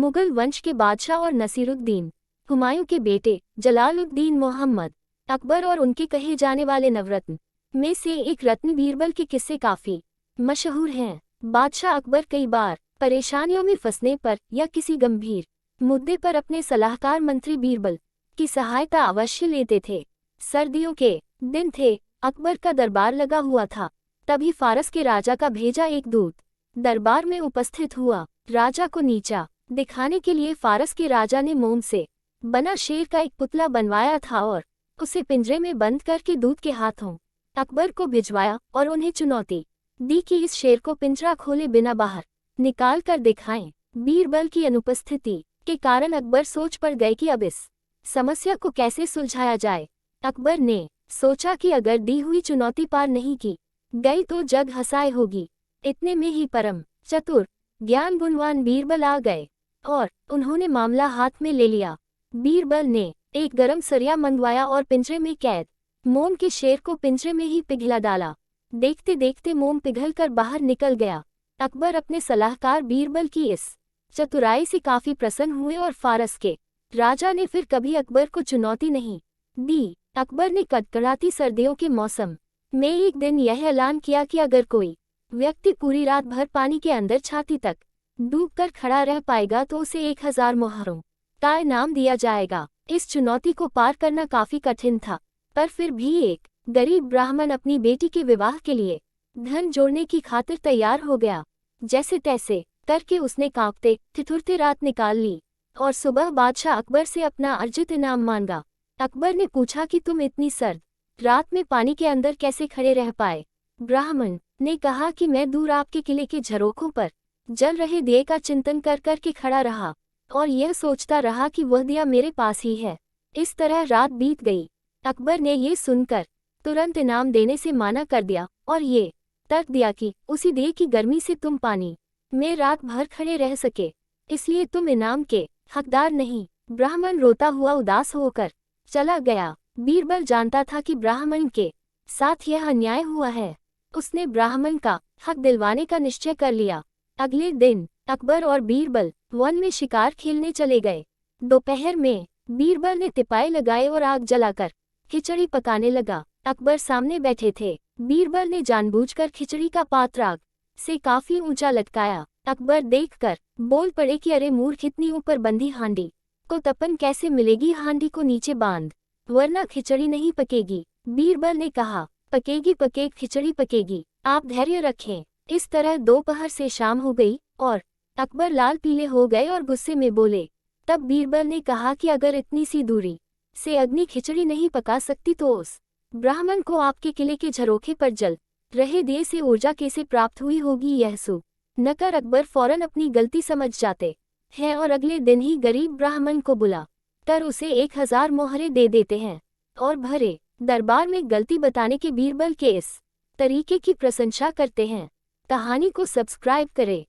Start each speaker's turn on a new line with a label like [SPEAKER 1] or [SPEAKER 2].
[SPEAKER 1] मुगल वंश के बादशाह और नसीरुद्दीन हुमायूं के बेटे जलालुद्दीन मोहम्मद अकबर और उनके कहे जाने वाले नवरत्न में से एक रत्न बीरबल के किस्से काफी मशहूर हैं। बादशाह अकबर कई बार परेशानियों में फंसने पर या किसी गंभीर मुद्दे पर अपने सलाहकार मंत्री बीरबल की सहायता अवश्य लेते थे। सर्दियों के दिन थे, अकबर का दरबार लगा हुआ था। तभी फारस के राजा का भेजा एक दूत दरबार में उपस्थित हुआ। राजा को नीचा दिखाने के लिए फारस के राजा ने मोम से बना शेर का एक पुतला बनवाया था और उसे पिंजरे में बंद करके दूत के हाथों अकबर को भिजवाया और उन्हें चुनौती दी कि इस शेर को पिंजरा खोले बिना बाहर निकाल कर दिखाएं। बीरबल की अनुपस्थिति के कारण अकबर सोच पड़ गए कि अब इस समस्या को कैसे सुलझाया जाए। अकबर ने सोचा कि अगर दी हुई चुनौती पार नहीं की गई तो जग हसाए होगी। इतने में ही परम चतुर ज्ञान गुणवान बीरबल आ गए और उन्होंने मामला हाथ में ले लिया। बीरबल ने एक गरम सरिया मंगवाया और पिंजरे में कैद मोम के शेर को पिंजरे में ही पिघला डाला। देखते देखते मोम पिघलकर बाहर निकल गया। अकबर अपने सलाहकार बीरबल की इस चतुराई से काफी प्रसन्न हुए और फारस के राजा ने फिर कभी अकबर को चुनौती नहीं दी। अकबर ने कड़कड़ाती सर्दियों के मौसम में एक दिन यह ऐलान किया कि अगर कोई व्यक्ति पूरी रात भर पानी के अंदर छाती तक डूबकर खड़ा रह पाएगा तो उसे 1000 मोहरों का इनाम दिया जाएगा। इस चुनौती को पार करना काफी कठिन था, पर फिर भी एक गरीब ब्राह्मण अपनी बेटी के विवाह के लिए धन जोड़ने की खातिर तैयार हो गया। जैसे तैसे करके उसने कांपते ठिठुरते रात निकाल ली और सुबह बादशाह अकबर से अपना अर्जित इनाम मांगा। अकबर ने पूछा कि तुम इतनी सर्द रात में पानी के अंदर कैसे खड़े रह पाए। ब्राह्मण ने कहा कि मैं दूर आपके किले के झरोखों पर जल रहे दिए का चिंतन कर कर के खड़ा रहा और यह सोचता रहा कि वह दिया मेरे पास ही है। इस तरह रात बीत गई। अकबर ने ये सुनकर तुरंत इनाम देने से माना कर दिया और ये तर्क दिया कि उसी दिए की गर्मी से तुम पानी में रात भर खड़े रह सके, इसलिए तुम इनाम के हकदार नहीं। ब्राह्मण रोता हुआ उदास होकर चला गया। बीरबल जानता था कि ब्राह्मण के साथ यह अन्याय हुआ है। उसने ब्राह्मण का हक दिलवाने का निश्चय कर लिया। अगले दिन अकबर और बीरबल वन में शिकार खेलने चले गए। दोपहर में बीरबल ने तिपाई लगाए और आग जलाकर खिचड़ी पकाने लगा। अकबर सामने बैठे थे। बीरबल ने जानबूझकर खिचड़ी का पात्र आग से काफी ऊंचा लटकाया। अकबर देखकर बोल पड़े कि अरे मूर्ख, इतनी ऊपर बंधी हांडी को तपन कैसे मिलेगी? हांडी को नीचे बांध वरना खिचड़ी नहीं पकेगी। बीरबल ने कहा पकेगी खिचड़ी पकेगी, आप धैर्य रखें। इस तरह दोपहर से शाम हो गई और अकबर लाल पीले हो गए और गुस्से में बोले। तब बीरबल ने कहा कि अगर इतनी सी दूरी से अग्नि खिचड़ी नहीं पका सकती तो उस ब्राह्मण को आपके किले के झरोखे पर जल रहे दिए से ऊर्जा कैसे प्राप्त हुई होगी? यह सु नकर अकबर फौरन अपनी गलती समझ जाते हैं और अगले दिन ही गरीब ब्राह्मण को बुला कर उसे 1000 मोहरे दे देते हैं और भरे दरबार में गलती बताने के बीरबल के इस तरीके की प्रशंसा करते हैं। कहानी को सब्सक्राइब करें।